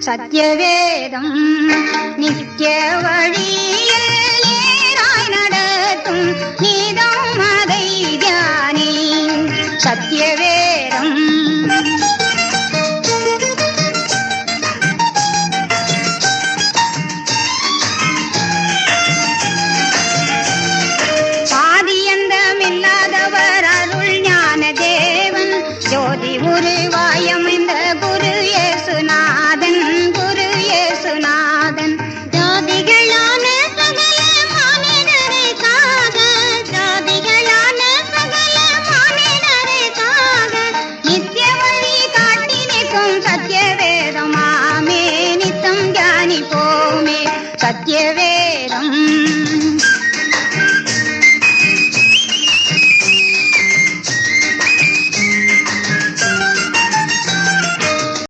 சத்யவேதம் நித்ய வழியில் நேராய் நடத்தும் நீதம் அதை தியானி சத்யவேதம் பாதியந்தமில்லாதவர் அருள் ஞான தேவன் ஜோதி உருவாயமைந்த குரு இயேசுநாதன் குரு இயேசுநாதன் ஜோதிகளான சகல மானிடருக்காக ஜோதிகளான சகல மானிடருக்காக நித்திய வழி காட்டி நிற்கும் சத்யவேதமாமே நித்தம் தியானிப்போமே சத்யவேதம்